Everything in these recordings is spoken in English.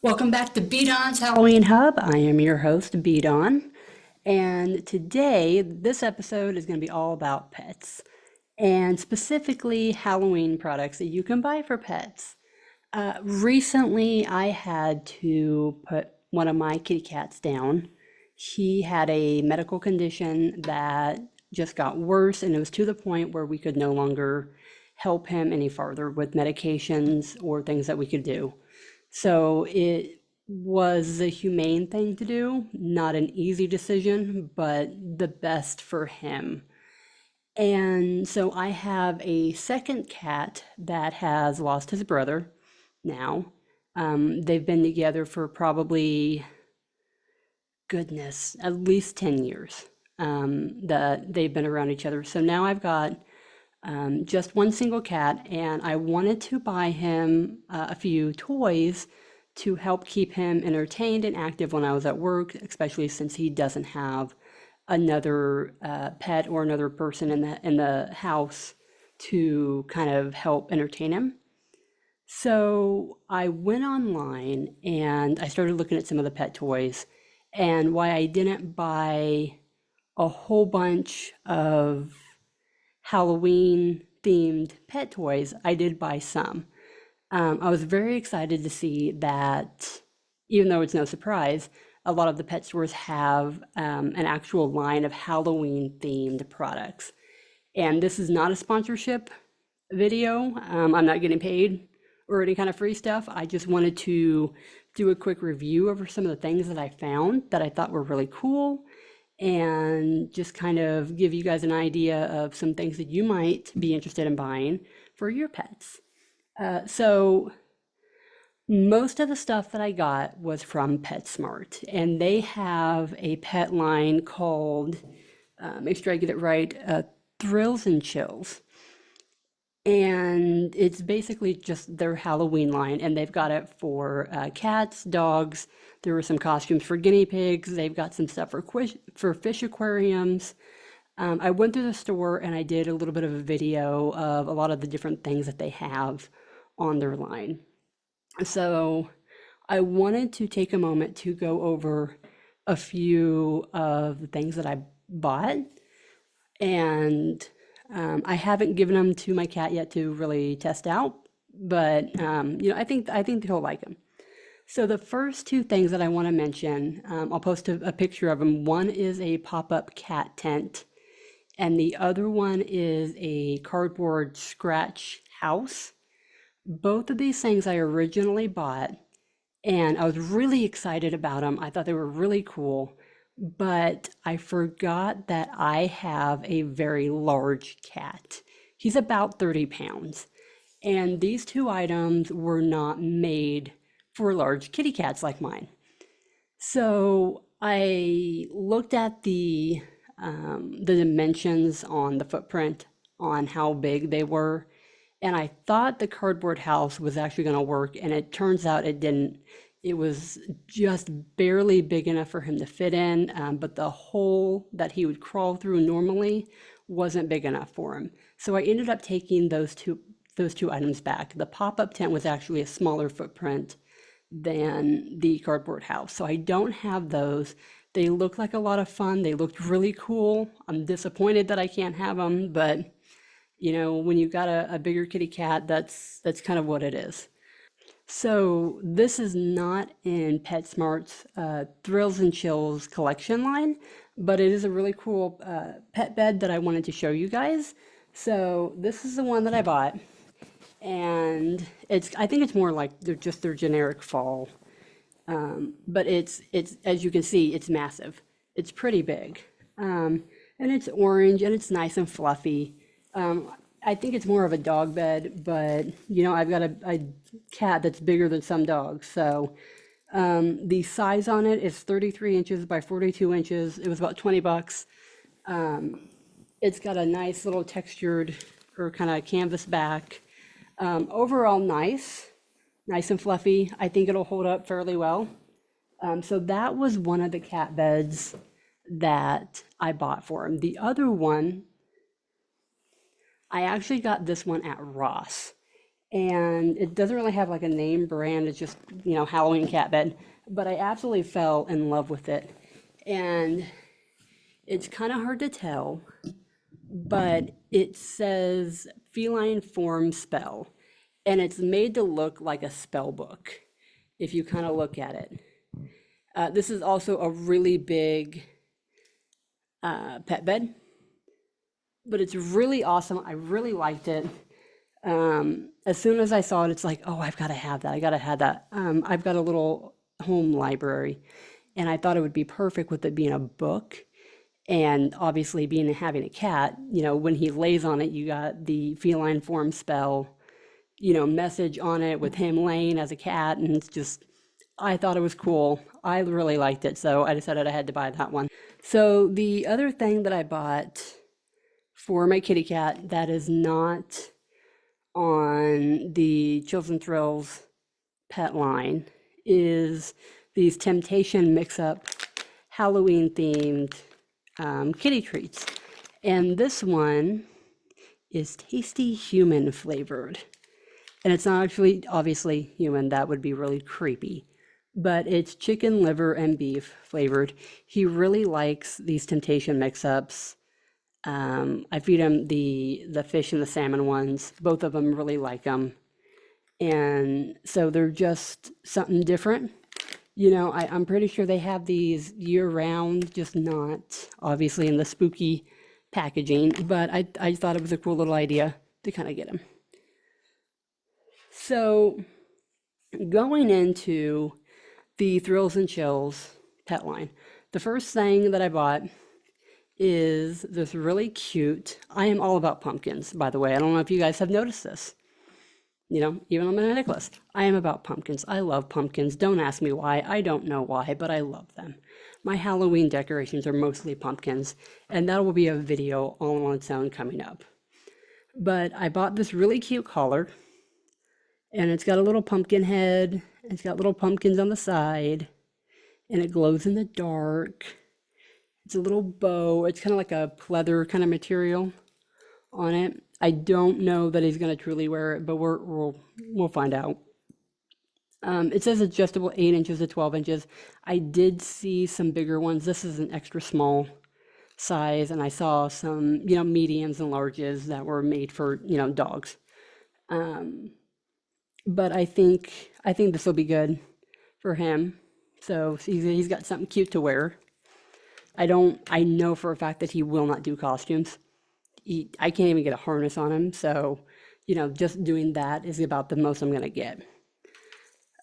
Welcome back to Beat On's Halloween Hub. I am your host, Beat On. And today, this episode is going to be all about pets and specifically Halloween products that you can buy for pets. Recently, I had to put one of my kitty cats down. He had a medical condition that just got worse, and it was to the point where we could no longer help him any farther with medications or things that we could do. So it was a humane thing to do, not an easy decision, but the best for him. And so I have a second cat that has lost his brother now. They've been together for probably, goodness, at least 10 years that they've been around each other. So now I've got just one single cat, and I wanted to buy him a few toys to help keep him entertained and active when I was at work, especially since he doesn't have another pet or another person in the house to kind of help entertain him. So I went online and I started looking at some of the pet toys, and why I didn't buy a whole bunch of Halloween themed pet toys, I did buy some. I was very excited to see that, even though it's no surprise, a lot of the pet stores have an actual line of Halloween themed products. And this is not a sponsorship video. I'm not getting paid or any kind of free stuff. I just wanted to do a quick review over some of the things that I found that I thought were really cool and just kind of give you guys an idea of some things that you might be interested in buying for your pets. So most of the stuff that I got was from PetSmart, and they have a pet line called, make sure I get it right, Thrills and Chills. And it's basically just their Halloween line, and they've got it for cats, dogs. There were some costumes for guinea pigs. They've got some stuff for fish aquariums. I went through the store and I did a little bit of a video of a lot of the different things that they have on their line. So I wanted to take a moment to go over a few of the things that I bought, and I haven't given them to my cat yet to really test out, but I think he'll like them. So the first two things that I want to mention, I'll post a picture of them. One is a pop-up cat tent, and the other one is a cardboard scratch house. Both of these things I originally bought, and I was really excited about them. I thought they were really cool, but I forgot that I have a very large cat. He's about 30 pounds, and these two items were not made for large kitty cats like mine. So I looked at the dimensions on the footprint on how big they were, and I thought the cardboard house was actually going to work, and it turns out it didn't. It was just barely big enough for him to fit in, but the hole that he would crawl through normally wasn't big enough for him. So I ended up taking those two items back. The pop-up tent was actually a smaller footprint than the cardboard house. So I don't have those. They look like a lot of fun. They looked really cool. I'm disappointed that I can't have them, but when you've got a bigger kitty cat, that's kind of what it is. So this is not in PetSmart's Thrills and Chills collection line, but it is a really cool pet bed that I wanted to show you guys. So this is the one that I bought, and I think it's more like just their generic fall, but it's as you can see, it's massive. It's pretty big, and it's orange and it's nice and fluffy. Um, I think it's more of a dog bed, but I've got a cat that's bigger than some dogs. So the size on it is 33 inches by 42 inches. It was about 20 bucks. It's got a nice little textured or kind of canvas back. Overall nice and fluffy. I think it'll hold up fairly well. So that was one of the cat beds that I bought for him. The other one, I actually got this one at Ross. and it doesn't really have like a name brand. It's just, Halloween cat bed. But I absolutely fell in love with it. And it's kind of hard to tell, but it says feline form spell. And it's made to look like a spell book if you kind of look at it. This is also a really big pet bed, but it's really awesome. I really liked it. As soon as I saw it, it's like, oh, I've got to have that. I got to have that. I've got a little home library, and I thought it would be perfect with it being a book. And obviously, being having a cat, when he lays on it, you got the feline form spell, message on it with him laying as a cat. And it's just, I thought it was cool. I really liked it. So I decided I had to buy that one. So the other thing that I bought for my kitty cat that is not on the Chills and Thrills pet line is these Temptation mix-up Halloween themed kitty treats. And this one is tasty human flavored. And it's not actually obviously human, that would be really creepy. But it's chicken, liver, and beef flavored. He really likes these Temptation mix-ups. I feed him the fish and the salmon ones. Both of them really like them. And so they're just something different. I'm pretty sure they have these year-round, just not obviously in the spooky packaging. But I thought it was a cool little idea to kind of get them. So going into the Thrills and Chills pet line, the first thing that I bought is this really cute, I am all about pumpkins, by the way. I don't know if you guys have noticed this. Even on my necklace, I am about pumpkins. I love pumpkins. Don't ask me why. I don't know why, but I love them. My Halloween decorations are mostly pumpkins, and that will be a video all on its own coming up. But I bought this really cute collar, and it's got a little pumpkin head. It's got little pumpkins on the side, and it glows in the dark. It's a little bow. It's kind of like a pleather kind of material on it. I don't know that he's going to truly wear it, but we'll find out. It says adjustable 8 inches to 12 inches. I did see some bigger ones. This is an extra small size, and I saw some, mediums and larges that were made for, dogs. But I think this will be good for him. So he's got something cute to wear. I know for a fact that he will not do costumes. I can't even get a harness on him, so just doing that is about the most I'm gonna get.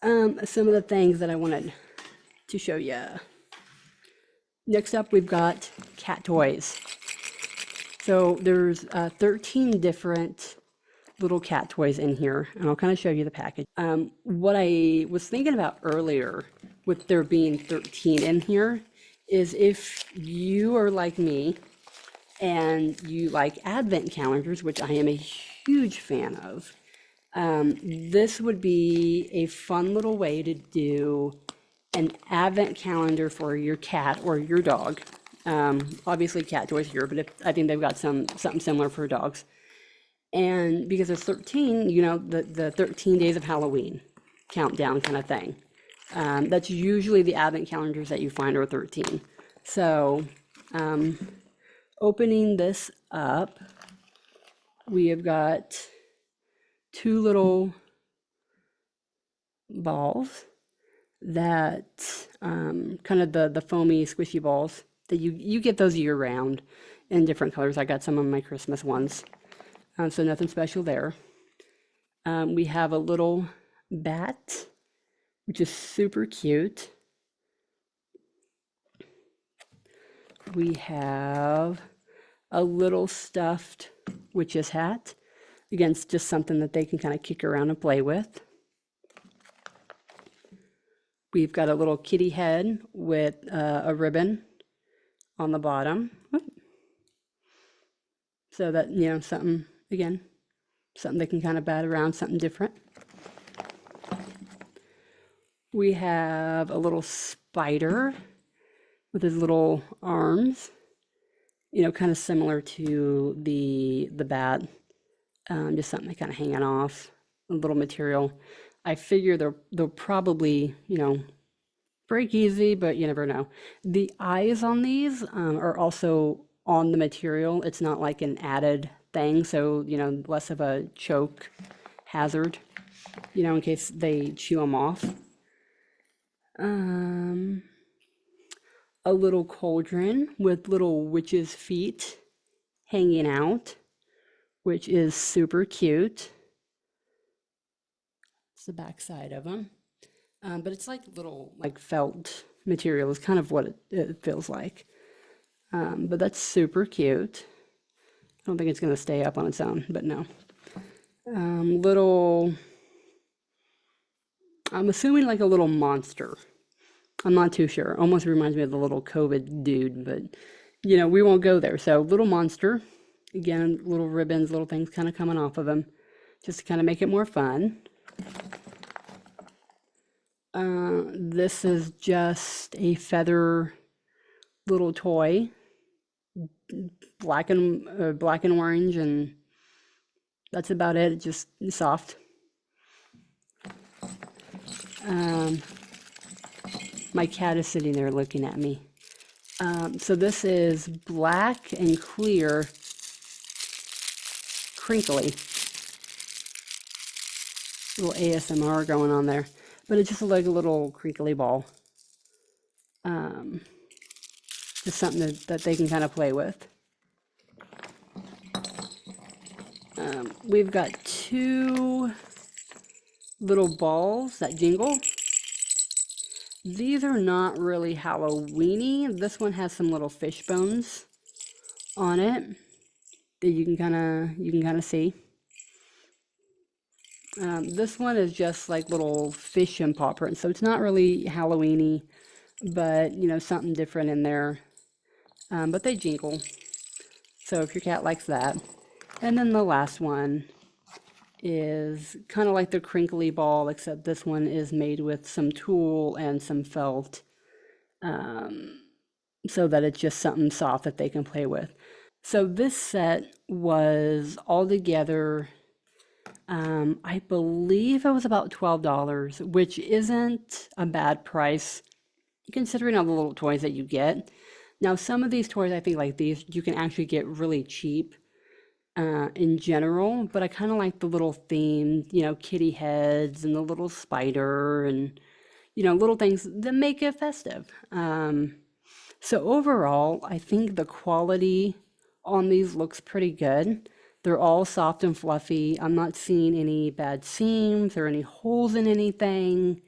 Some of the things that I wanted to show you. Next up, we've got cat toys. So there's 13 different little cat toys in here, and I'll kind of show you the package. What I was thinking about earlier with there being 13 in here is if you are like me and you like advent calendars, which I am a huge fan of, this would be a fun little way to do an advent calendar for your cat or your dog. Obviously cat toys here, but I think they've got something similar for dogs. And because there's 13, the 13 days of Halloween countdown kind of thing. That's usually the advent calendars that you find are 13. So opening this up, we have got 2 little balls that kind of the foamy squishy balls that you get those year round in different colors. I got some of my Christmas ones, so nothing special there. We have a little bat, which is super cute. We have a little stuffed witch's hat. Again, it's just something that they can kind of kick around and play with. We've got a little kitty head with a ribbon on the bottom. So that, something, again, something they can kind of bat around, something different. We have a little spider with his little arms, kind of similar to the bat, just something kind of hanging off little material. I figure they'll probably, break easy, but you never know. The eyes on these are also on the material. It's not like an added thing, so less of a choke hazard, in case they chew them off. Um, a little cauldron with little witch's feet hanging out, which is super cute. It's the back side of them. But it's like little like felt material is kind of what it feels like. But that's super cute. I don't think it's going to stay up on its own, but no. Little, I'm assuming like a little monster. I'm not too sure. Almost reminds me of the little COVID dude, but we won't go there. So little monster, again, little ribbons, little things kind of coming off of him, just to kind of make it more fun. This is just a feather little toy, black and orange, and that's about it. It's just soft. My cat is sitting there looking at me. So this is black and clear, crinkly. Little ASMR going on there, but it's just like a little crinkly ball. Just something that they can kind of play with. We've got two little balls that jingle. These are not really Halloweeny. This one has some little fish bones on it that you can kind of see. This one is just like little fish and paw prints, so it's not really Halloweeny, but something different in there. But they jingle, so if your cat likes that. And then the last one is kind of like the crinkly ball, except this one is made with some tulle and some felt, so that it's just something soft that they can play with. So this set was altogether, I believe it was about $12, which isn't a bad price considering all the little toys that you get. Now, some of these toys, I think like these, you can actually get really cheap in general, but I kind of like the little themed, kitty heads and the little spider and, little things that make it festive. So overall, I think the quality on these looks pretty good. They're all soft and fluffy. I'm not seeing any bad seams or any holes in anything.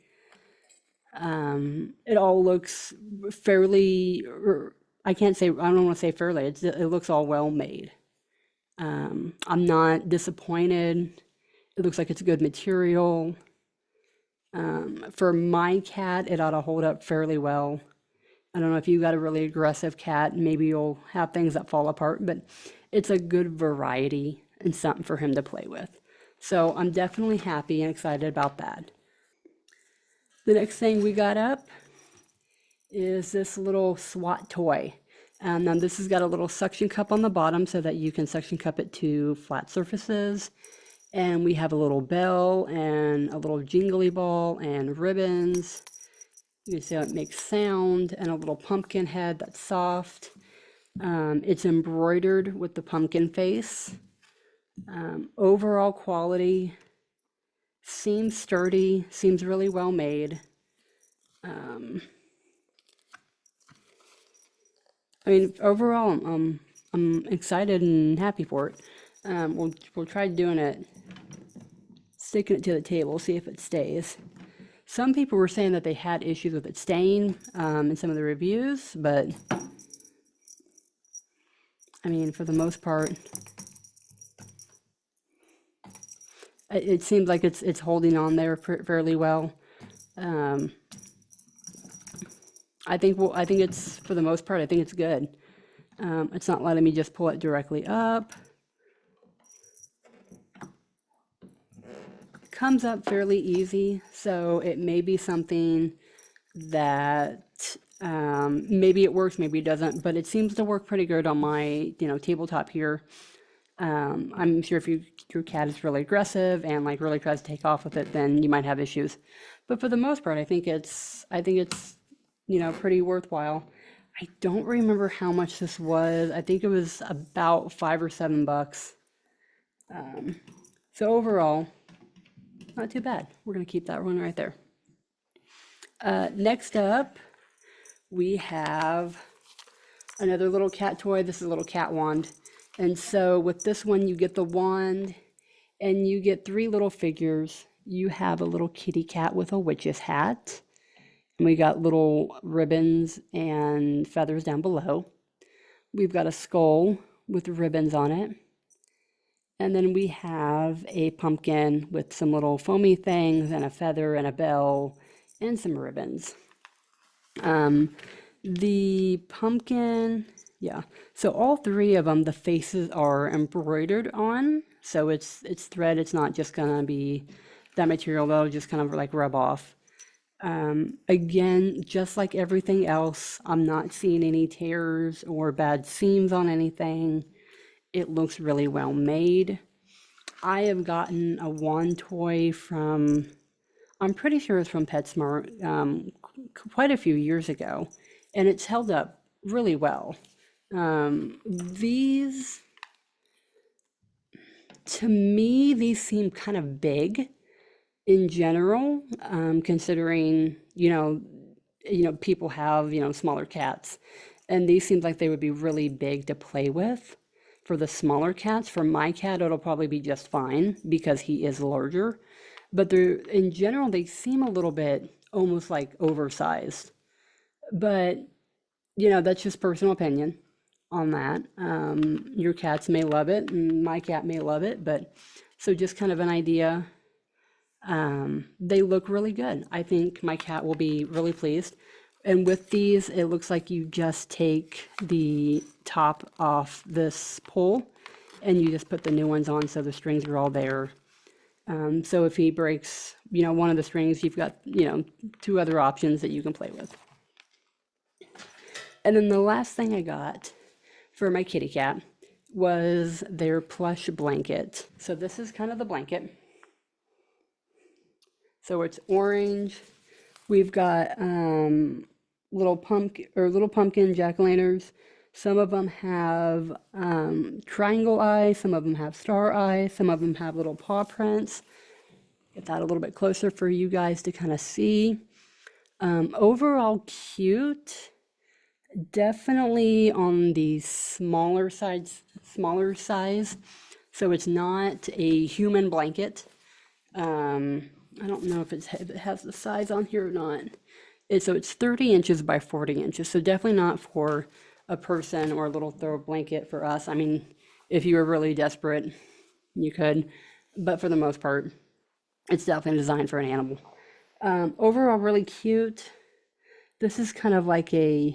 It all looks fairly, or I can't say, I don't want to say fairly, it looks all well made. I'm not disappointed. It looks like it's good material. For my cat, it ought to hold up fairly well. I don't know if you got a really aggressive cat, maybe you'll have things that fall apart, but it's a good variety and something for him to play with. So I'm definitely happy and excited about that. The next thing we got up is this little SWAT toy. Now this has got a little suction cup on the bottom so that you can suction cup it to flat surfaces. And we have a little bell and a little jingly ball and ribbons. You can see how it makes sound, and a little pumpkin head that's soft. It's embroidered with the pumpkin face. Overall quality seems sturdy, seems really well made. I mean, overall, I'm excited and happy for it. We'll try doing it, sticking it to the table, see if it stays. Some people were saying that they had issues with it staying in some of the reviews, but I mean, for the most part, it seems like it's holding on there fairly well. I think it's, for the most part, I think it's good. It's not letting me just pull it directly up. Comes up fairly easy, so it may be something that maybe it works, maybe it doesn't, but it seems to work pretty good on my tabletop here. I'm sure if your cat is really aggressive and like really tries to take off with it, then you might have issues. But for the most part, I think it's pretty worthwhile. I don't remember how much this was. I think it was about $5 or $7. So overall, not too bad. We're gonna keep that one right there. Next up, we have another little cat toy. This is a little cat wand. And so with this one, you get the wand and you get three little figures. You have a little kitty cat with a witch's hat. And we got little ribbons and feathers down below. We've got a skull with ribbons on it. And then we have a pumpkin with some little foamy things and a feather and a bell and some ribbons. The pumpkin, yeah. So all three of them, the faces are embroidered on. So it's thread. It's not just gonna be that material that'll just kind of like rub off. Again, just like everything else, I'm not seeing any tears or bad seams on anything. It looks really well made. I have gotten a wand toy from, I'm pretty sure it's from PetSmart, quite a few years ago, and it's held up really well. These, to me, these seem kind of big in general, considering, people have, smaller cats. And these seem like they would be really big to play with for the smaller cats. For my cat, it'll probably be just fine because he is larger. But they're, in general, they seem a little bit almost like oversized. But, that's just personal opinion on that. Your cats may love it, and my cat may love it. But so just kind of an idea. They look really good. I think my cat will be really pleased. And with these, it looks like you just take the top off this pole and you just put the new ones on so the strings are all there. So if he breaks, one of the strings, you've got, two other options that you can play with. And then the last thing I got for my kitty cat was their plush blanket. So this is kind of the blanket. So it's orange. We've got little pumpkin jack-o'-lanterns. Some of them have triangle eyes, some of them have star eyes, some of them have little paw prints. Get that a little bit closer for you guys to kind of see. Overall cute. Definitely on the smaller size. So it's not a human blanket. I don't know if it has the size on here or not. So it's 30 inches by 40 inches. So definitely not for a person or a little throw blanket for us. I mean, if you were really desperate, you could. But for the most part, it's definitely designed for an animal. Overall, really cute. This is kind of like I'm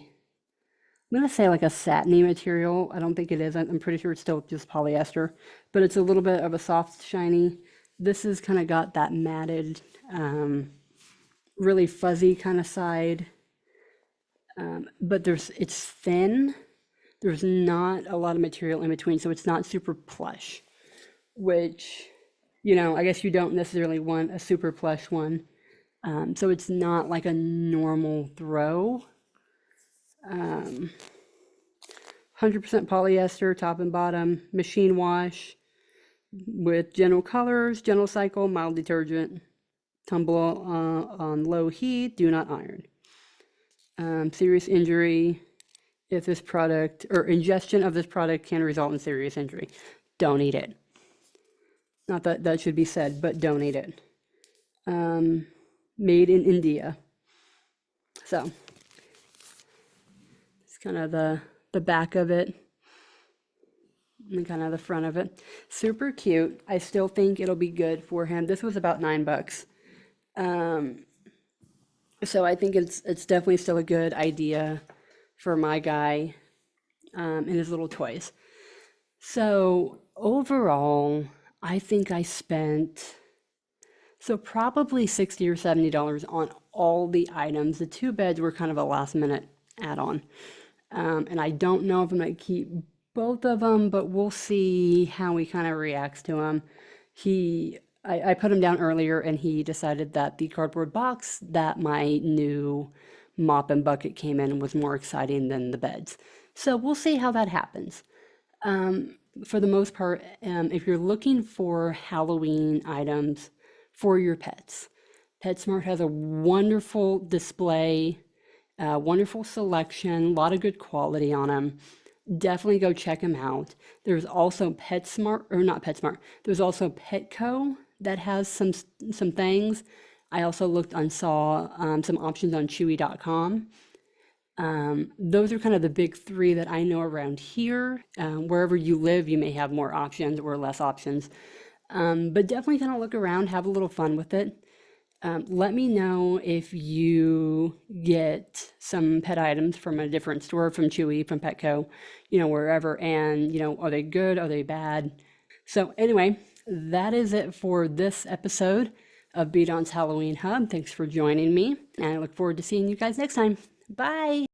going to say like a satiny material. I don't think it is. I'm pretty sure it's still just polyester. But it's a little bit of a soft, shiny. This has kind of got that matted, really fuzzy kind of side, but it's thin. There's not a lot of material in between, so it's not super plush, which, I guess you don't necessarily want a super plush one. So it's not like a normal throw. 100% polyester, top and bottom, machine wash, with gentle colors, gentle cycle, mild detergent, tumble on low heat, do not iron. Serious injury, if this product or ingestion of this product can result in serious injury, don't eat it. Not that that should be said, but don't eat it. Made in India. So it's kind of the back of it. And kind of the front of it. Super cute. I still think it'll be good for him. This was about $9. So I think it's definitely still a good idea for my guy and his little toys. So overall, I think I spent probably $60 or $70 on all the items. The two beds were kind of a last minute add-on. And I don't know if I'm gonna keep both of them, but we'll see how he kind of reacts to them. I put him down earlier and he decided that the cardboard box that my new mop and bucket came in was more exciting than the beds. So we'll see how that happens. For the most part, if you're looking for Halloween items for your pets, PetSmart has a wonderful display, wonderful selection, a lot of good quality on them. Definitely go check them out. There's also PetSmart, or not PetSmart, there's also Petco that has some things. I also looked and saw some options on Chewy.com. Those are kind of the big three that I know around here. Wherever you live, you may have more options or less options. But definitely kind of look around, have a little fun with it. Let me know if you get some pet items from a different store, from Chewy, from Petco, wherever, and, are they good? Are they bad? So anyway, that is it for this episode of Beat On's Halloween Hub. Thanks for joining me, and I look forward to seeing you guys next time. Bye!